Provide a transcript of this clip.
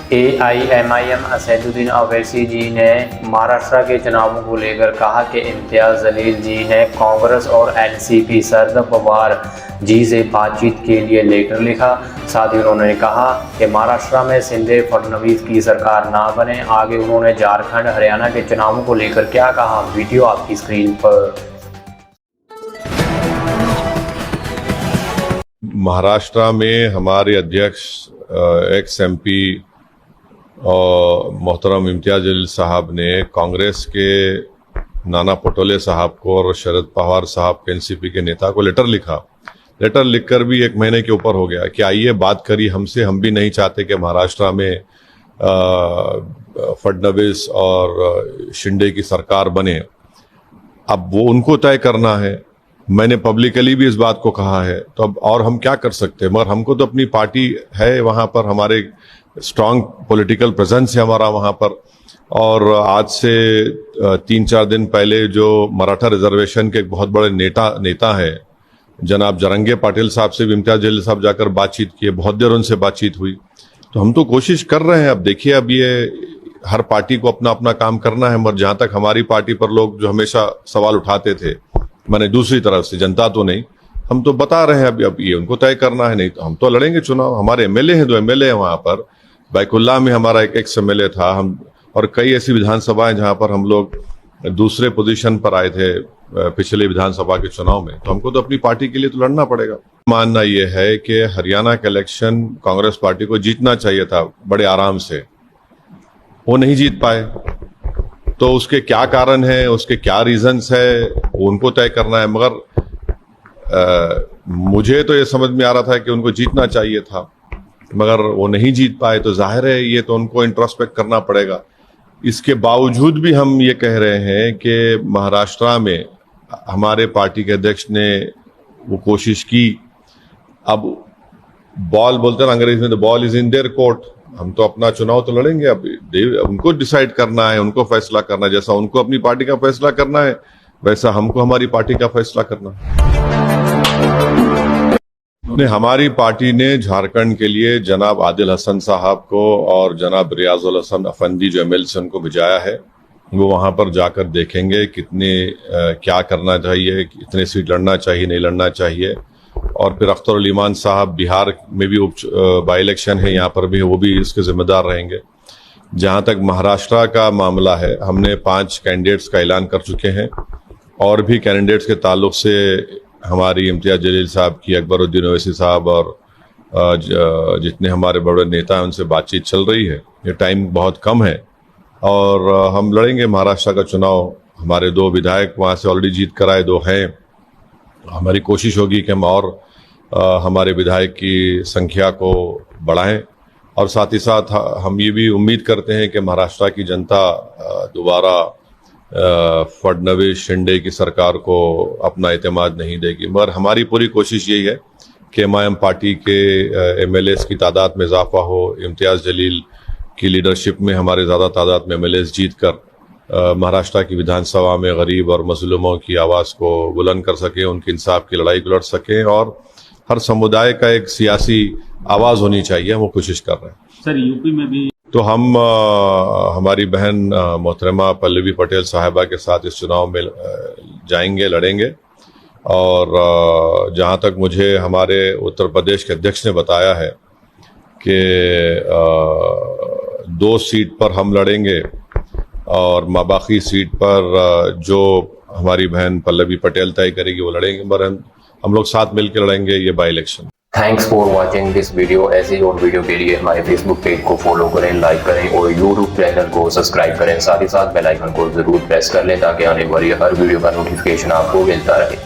AIMIM Asaduddin Owaisi जी ने महाराष्ट्र के चुनावों को लेकर कहा कि इम्तियाज़ जलील जी ने कांग्रेस और NCP शरद पवार जी से बातचीत के लिए लेटर लिखा। साथ ही उन्होंने कहा कि महाराष्ट्र में शिंदे फडणवीस की सरकार ना बने। आगे उन्होंने झारखंड हरियाणा के चुनावों को लेकर क्या कहा, वीडियो आपकी स्क्रीन पर। महाराष्ट्र में हमारे अध्यक्ष एक्स MP और मोहतरम इम्तियाज़ जलील साहब ने कांग्रेस के नाना पटोले साहब को और शरद पवार साहब के NCP के नेता को लेटर लिखा। लेटर लिखकर भी 1 महीने के ऊपर हो गया कि आइए बात करिए हमसे, हम भी नहीं चाहते कि महाराष्ट्र में फडणवीस और शिंदे की सरकार बने। अब वो उनको तय करना है। मैंने पब्लिकली भी इस बात को कहा है, तो अब और हम क्या कर सकते हैं। मगर हमको तो अपनी पार्टी है वहाँ पर, हमारे स्ट्रांग पॉलिटिकल प्रेजेंस है हमारा वहाँ पर। और आज से 3-4 दिन पहले जो मराठा रिजर्वेशन के एक बहुत बड़े नेता है जनाब जरंगे पाटिल साहब से भी इम्तियाज़ जलील साहब जाकर बातचीत किए, बहुत देर उनसे बातचीत हुई। तो हम तो कोशिश कर रहे हैं। अब देखिए, अब ये हर पार्टी को अपना अपना काम करना है। मगर जहाँ तक हमारी पार्टी पर लोग जो हमेशा सवाल उठाते थे, मैंने दूसरी तरफ से, जनता तो नहीं, हम तो बता रहे हैं अब ये उनको तय करना है। नहीं तो हम तो लड़ेंगे चुनाव। हमारे MLA हैं, 2 MLA हैं वहाँ पर। बैकुल्ला में हमारा एक एक्स MLA था, हम और कई ऐसी विधानसभाएं जहाँ पर हम लोग दूसरे पोजीशन पर आए थे पिछले विधानसभा के चुनाव में। तो हमको तो अपनी पार्टी के लिए तो लड़ना पड़ेगा। मानना ये है कि हरियाणा का इलेक्शन कांग्रेस पार्टी को जीतना चाहिए था बड़े आराम से, वो नहीं जीत पाए। तो उसके क्या कारण है, उसके क्या रीजंस है, उनको तय करना है। मगर मुझे तो ये समझ में आ रहा था कि उनको जीतना चाहिए था, मगर वो नहीं जीत पाए। तो जाहिर है ये तो उनको इंट्रोस्पेक्ट करना पड़ेगा। इसके बावजूद भी हम ये कह रहे हैं कि महाराष्ट्र में हमारे पार्टी के अध्यक्ष ने वो कोशिश की। अब बॉल बोलते हैं अंग्रेजी में, the ball is in their court. हम तो अपना चुनाव तो लड़ेंगे। अब उनको डिसाइड करना है, उनको फैसला करना है। जैसा उनको अपनी पार्टी का फैसला करना है, वैसा हमको हमारी पार्टी का फैसला करना है। हमारी पार्टी ने झारखंड के लिए जनाब आदिल हसन साहब को और जनाब रियाजुल हसन अफंदी जो MLC उनको भिजाया है। वो वहां पर जाकर देखेंगे कितने क्या करना चाहिए, कितने सीट लड़ना चाहिए, नहीं लड़ना चाहिए। और फिर अख्तर उल ईमान साहब बिहार में भी बाई इलेक्शन है, यहाँ पर भी वो भी इसके जिम्मेदार रहेंगे। जहाँ तक महाराष्ट्र का मामला है, हमने 5 कैंडिडेट्स का ऐलान कर चुके हैं। और भी कैंडिडेट्स के ताल्लुक से हमारी इम्तियाज़ जलील साहब की, अकबरुद्दीन ओवैसी साहब और जितने हमारे बड़े नेता हैं उनसे बातचीत चल रही है। ये टाइम बहुत कम है और हम लड़ेंगे महाराष्ट्र का चुनाव। हमारे 2 विधायक वहाँ से ऑलरेडी जीत कर आए, 2 हैं। हमारी कोशिश होगी कि हम और हमारे विधायक की संख्या को बढ़ाएं। और साथ ही साथ हम ये भी उम्मीद करते हैं कि महाराष्ट्र की जनता दोबारा फडणवीस शिंदे की सरकार को अपना एतमाद नहीं देगी। मगर हमारी पूरी कोशिश यही है कि MIM पार्टी के MLAs की तादाद में इजाफा हो। इम्तियाज़ जलील की लीडरशिप में हमारे ज़्यादा तादाद में MLAs जीत कर महाराष्ट्र की विधानसभा में गरीब और मजलूमों की आवाज़ को बुलंद कर सकें, उनकी इंसाफ की लड़ाई को लड़ सकें। और हर समुदाय का एक सियासी आवाज़ होनी चाहिए, वो कोशिश कर रहे हैं। सर, यूपी में भी तो हम हमारी बहन मोहतरमा पल्लवी पटेल साहिबा के साथ इस चुनाव में जाएंगे, लड़ेंगे। और जहाँ तक मुझे हमारे उत्तर प्रदेश के अध्यक्ष ने बताया है कि 2 सीट पर हम लड़ेंगे और बाकी सीट पर जो हमारी बहन पल्लवी पटेल तय करेगी वो लड़ेंगे। मगर हम लोग साथ मिलकर लड़ेंगे ये by election. Thanks for watching this video. ऐसे ही और वीडियो के लिए हमारे फेसबुक पेज को फॉलो करें, लाइक करें और यूट्यूब चैनल को सब्सक्राइब करें। साथ ही साथ बेल आइकन को जरूर प्रेस कर लें ताकि आने वाली हर वीडियो का नोटिफिकेशन आपको मिलता रहे।